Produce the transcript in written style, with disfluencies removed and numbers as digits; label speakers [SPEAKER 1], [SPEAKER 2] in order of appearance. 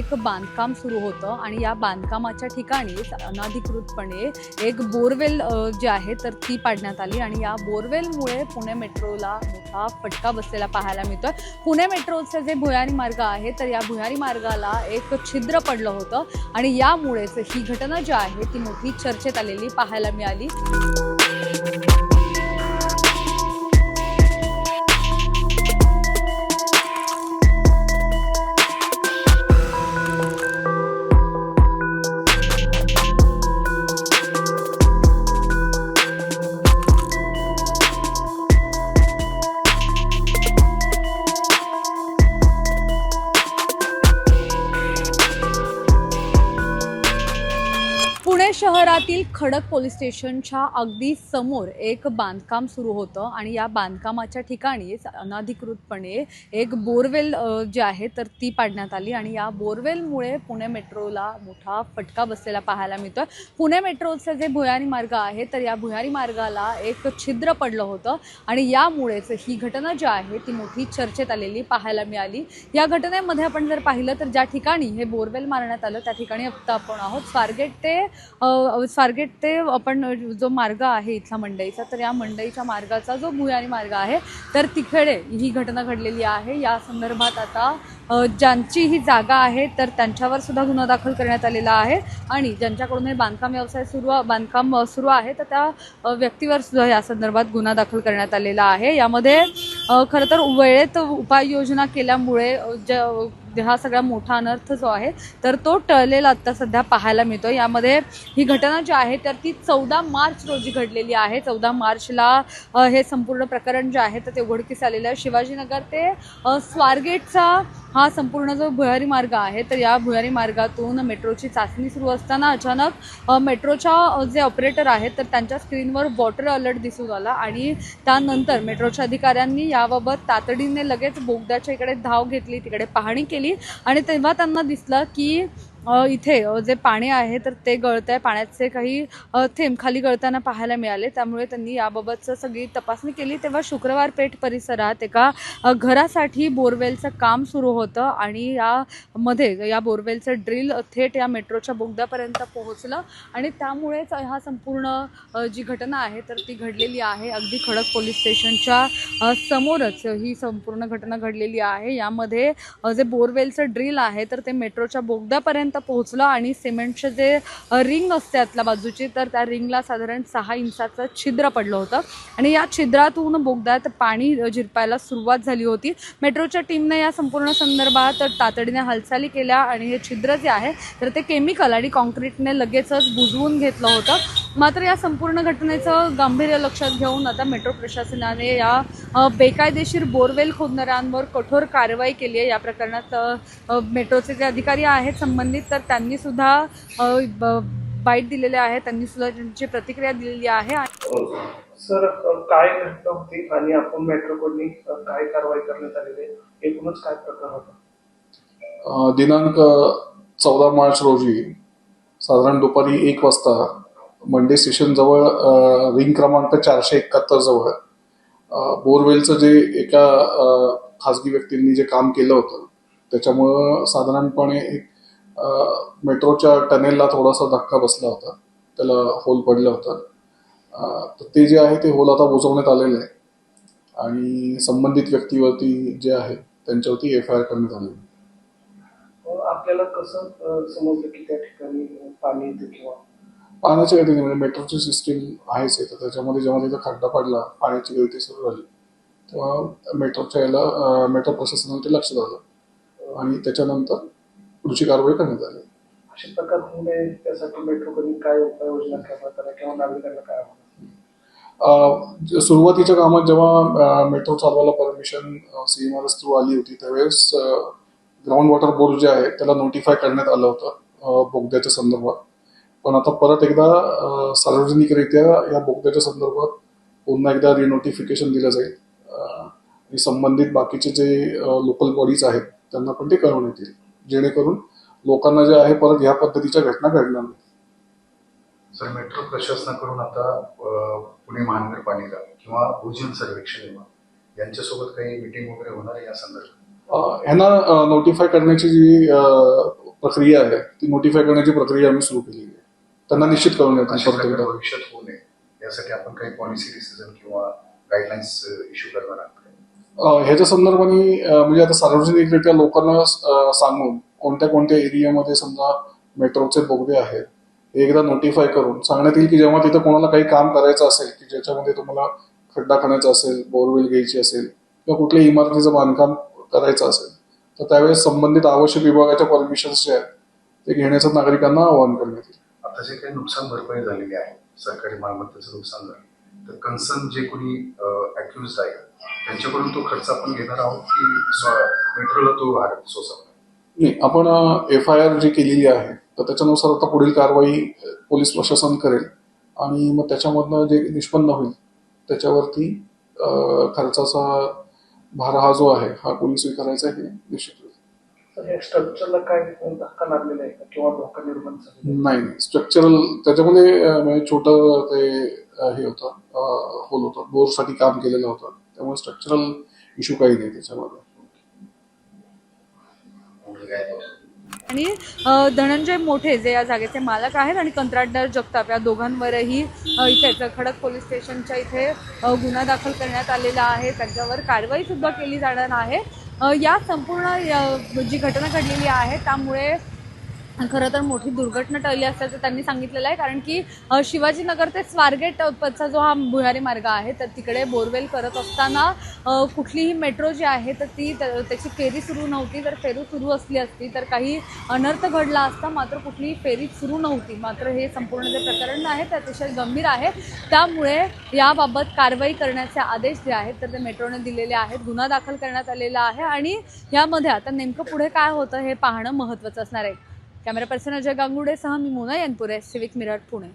[SPEAKER 1] एक बांधकाम सुरू होतं आणि या बांधकामाच्या ठिकाणी अनधिकृतपणे एक बोरवेल जी आहे तर ती पाडण्यात आली आणि या बोरवेलमुळे पुणे मेट्रोला मोठा फटका बसलेला पाहायला मिळतोय। पुणे मेट्रोचे जे भुयारी मार्ग आहे तर या भुयारी मार्गाला एक छिद्र पडलं होतं आणि यामुळेच ही घटना जी आहे ती मोठी चर्चेत आलेली पाहायला मिळाली। पुणे शहरातील खडक पोलीस स्टेशनच्या अगदी समोर एक बांधकाम सुरू होतं आणि या बांधकामाच्या ठिकाणी अनधिकृतपणे एक बोरवेल जी आहे तर ती पाडण्यात आली आणि या बोरवेलमुळे पुणे मेट्रोला मोठा फटका बसलेला पाहायला मिळतोय। पुणे मेट्रोचे जे भुयारी मार्ग आहे तर या भुयारी मार्गाला एक छिद्र पडलं होतं आणि यामुळेच ही घटना जी आहे ती मोठी चर्चेत आलेली पाहायला मिळाली। या घटनेमध्ये आपण जर पाहिलं तर ज्या ठिकाणी हे बोरवेल मारण्यात आलं त्या ठिकाणी आता आपण आहोत स्वारगेट ते आपण जो मार्ग आहे इथला मंडईचा, तर या मंडईच्या मार्गाचा जो भुयारी मार्ग आहे तर तिकडे ही घटना घडलेली आहे। या संदर्भात आता ज्यांची ही जागा आहे तर त्यांच्यावर सुद्धा गुन्हा दाखल करण्यात आलेला आहे आणि ज्यांच्याकडून हे बांधकाम सुरू आहे तर त्या व्यक्तीवर सुद्धा या संदर्भात गुन्हा दाखल करण्यात आलेला आहे। यामध्ये खरं तर वेळेत उपाययोजना केल्यामुळे हा सगळा मोठा अनर्थ जो आहे तर तो टळलेला आता सध्या पाहायला मिळतो। यामध्ये ही घटना जी आहे तर ती 14 मार्च रोजी घडलेली आहे। 14 मार्चला हे संपूर्ण प्रकरण जे आहे तर ते उघडकीस आलेलं आहे। शिवाजीनगर ते स्वारगेटचा हा संपूर्ण जो भुयारी मार्ग आहे तर या भुयारी मार्गातून मेट्रोची चाचणी सुरू असताना अचानक मेट्रोच्या जे ऑपरेटर आहेत तर त्यांच्या स्क्रीनवर वॉटर अलर्ट दिसून आला आणि त्यानंतर मेट्रोच्या अधिकाऱ्यांनी याबाबत तातडीने लगेच बोगद्याच्या इकडे धाव घेतली, तिकडे पाहणी केली आणि तेव्हा त्यांना दिसलं की इथे जे पाणी आहे तर ते गळतंय, पाण्याचे काही थेंब खाली गळताना पाहायला मिळाले। त्यामुळे त्यांनी याबाबतचं सगळी तपासणी केली। तेव्हा शुक्रवार पेठ परिसरात एका घरासाठी बोरवेलचं काम सुरू होतं आणि यामध्ये या बोरवेलचं ड्रिल थेट या मेट्रोच्या बोगद्यापर्यंत पोहोचलं आणि त्यामुळेच हा संपूर्ण जी घटना आहे तर ती घडलेली आहे। अगदी खडक पोलीस स्टेशनच्या समोरच ही संपूर्ण घटना घडलेली आहे। यामध्ये जे बोरवेलचं ड्रिल आहे तर ते मेट्रोच्या बोगद्यापर्यंत पोहोचलं आणि सिमेंटचे जे रिंग असते आतल्या बाजूची तर त्या रिंगला साधारण 6 इंचाचं छिद्र पडलं होतं आणि या छिद्रातून बोगद्यात पाणी झिरपायला सुरुवात झाली होती। मेट्रोच्या टीमने या संपूर्ण संदर्भात तातडीने हालचाली केल्या आणि हे छिद्र जे आहे तर ते केमिकल आणि कॉन्क्रीटने लगेचच बुजवून घेतलं होतं। मात्र या संपूर्ण घटनेचं गांभीर्य लक्षात घेऊन आता मेट्रो प्रशासनाने या बेकायदेशीर बोरवेल खोदणाऱ्यांवर कठोर कारवाई केली आहे। या प्रकरणात मेट्रोचे जे अधिकारी आहेत संबंधित तर त्यांनी सुद्धा बाईट दिलेले आहे, त्यांनी सुद्धा त्यांची प्रतिक्रिया दिलेली आहे।
[SPEAKER 2] सर, काय घटना होती आणि आपण मेट्रोकडून काय कारवाई करण्यात आलेली आहे, एकूणच काय प्रकार होता?
[SPEAKER 3] दिनांक 14 मार्च रोजी साधारण दुपारी 1 वाजता मंडे स्टेशन जवळ रिंग क्रमांक 471 जवळ बोरवेलचं जे एका खासगी व्यक्तींनी जे काम केलं होतं त्याच्यामुळं साधारणपणे मेट्रोच्या टनेलला थोडासा धक्का बसला होता, त्याला होल पडलं होतं। तर ते जे आहे ते होल आता बुजवण्यात आलेलं आहे आणि संबंधित व्यक्तीवरती जे आहे त्यांच्यावरती FIR करण्यात आले।
[SPEAKER 2] आपल्याला कसं समजलं की त्या ठिकाणी पाणी येते किंवा
[SPEAKER 3] पाण्याची गळती म्हणजे मेट्रोची सिस्टीम आहेच आहे, तर त्याच्यामध्ये जेव्हा तिथं खड्डा पडला, पाण्याची गळती सुरू झाली तेव्हा मेट्रो प्रशासनाने ते लक्षात आलं आणि त्याच्यानंतर पुढची कारवाई करण्यात आली।
[SPEAKER 2] अशा प्रकार होऊ नये त्यासाठी मेट्रोकडून काय उपाययोजना करण्यात आल्या किंवा नागरिकांना काय
[SPEAKER 3] सुरुवातीच्या कामात जेव्हा मेट्रो चालवायला परमिशन CMRS थ्रू आली होती त्यावेळेस ग्राउंड वॉटर बोर्ड जे आहे त्याला नोटिफाय करण्यात आलं होतं बोगद्याच्या संदर्भात, पण आता परत एकदा सार्वजनिकरित्या या बोगद्याच्या संदर्भात पुन्हा एकदा रिनोटिफिकेशन दिलं जाईल आणि संबंधित बाकीचे जे लोकल बॉडीज आहेत त्यांना पण ते कळवण्यात येईल, जेणेकरून लोकांना जे आहे परत ह्या पद्धतीच्या घटना घडणार नाही।
[SPEAKER 4] सर, मेट्रो प्रशासनाकडून आता पुणे महानगरपालिका किंवा भूजल सर्वेक्षण विभाग यांच्यासोबत काही मीटिंग वगैरे होणार आहे या संदर्भात?
[SPEAKER 3] ह्यांना नोटिफाय करण्याची जी प्रक्रिया आहे ती नोटिफाय करण्याची प्रक्रिया आम्ही सुरू केलेली आहे. त्यांना निश्चित करून देतो
[SPEAKER 4] अशा
[SPEAKER 3] परत
[SPEAKER 4] प्रकारे
[SPEAKER 3] एकदा.
[SPEAKER 4] भविष्यात होऊ नये यासाठी आपण काही पॉलिसी डिसिजन किंवा गाईडलाईन्स इश्यू करणार आहात का?
[SPEAKER 3] ह्याच्या संदर्भाने म्हणजे आता सार्वजनिकरित्या लोकांना सांगून कोणत्या कोणत्या एरियामध्ये समजा मेट्रोचे बोगदे आहेत हे एकदा नोटिफाय करून सांगण्यात येईल की जेव्हा तिथं कोणाला काही काम करायचं असेल की ज्याच्यामध्ये तुम्हाला खड्डा खणायचा असेल, बोरवेल घ्यायची असेल किंवा कुठल्याही इमारतीचं बांधकाम करायचं असेल तर त्यावेळेस संबंधित आवश्यक विभागाच्या परमिशन्स जे आहेत ते घेण्याचं नागरिकांना आवाहन करण्यात येईल.
[SPEAKER 4] आता जे काही नुकसान भरपाई झालेली आहे, सरकारी मालमत्तेचं नुकसान झालं, तर कन्सर्न जे कोणी अक्युज आहे त्यांच्याकडून तो खर्च आपण घेणार आहोत की मेट्रोला तो भार सोसवणार?
[SPEAKER 3] नाही, आपण FIR जी केलेली आहे तर त्याच्यानुसार आता पुढील कारवाई पोलीस प्रशासन करेल आणि मग त्याच्यामधनं जे निष्पन्न होईल त्याच्यावरती खर्चाचा भार हा जो आहे हा कोणी स्वीकारायचा आहे निश्चित होईल.
[SPEAKER 2] तर या स्ट्रक्चरला काय धक्का लागलेला आहे का किंवा धोका निर्माण झालेला आहे?
[SPEAKER 3] नाही, स्ट्रक्चरल त्याच्यामध्ये म्हणजे छोटं ते हे होतं, होल होतं, बोरसाठी काम केलेलं होतं, त्यामुळे स्ट्रक्चरल इश्यू काही नाही त्याच्यामध्ये.
[SPEAKER 1] आणि धनंजय मोठे जे या जागेचे मालक आहेत आणि कंत्राटदार जगताप या दोघांवरही इथेच खडक पोलीस स्टेशनच्या इथे गुन्हा दाखल करण्यात आलेला आहे. त्यांच्यावर कारवाई सुद्धा केली जाणार आहे. या संपूर्ण जी घटना घडलेली आहे त्यामुळे खरं तर मोठी दुर्घटना टळली असल्याचं त्यांनी सांगितलेलं आहे. कारण की शिवाजीनगर ते स्वारगेटचा जो हा भुयारी मार्ग आहे तर तिकडे बोरवेल करत असताना कुठलीही मेट्रो जी आहे तर ती त्याची फेरी सुरू नव्हती. जर फेरी सुरू असली असती तर काही अनर्थ घडला असता, मात्र कुठलीही फेरी सुरू नव्हती. मात्र हे संपूर्ण जे प्रकरण आहे ते अतिशय गंभीर आहे. त्यामुळे याबाबत कारवाई करण्याचे आदेश जे आहेत तर ते मेट्रोने दिलेले आहेत. गुन्हा दाखल करण्यात आलेला आहे आणि यामध्ये आता नेमकं पुढे काय होतं हे पाहणं महत्त्वाचं असणार आहे. कॅमेरा पर्सन अजय गांगुडेसह मी मोना यनपुरे, सिविक मिरर, पुणे.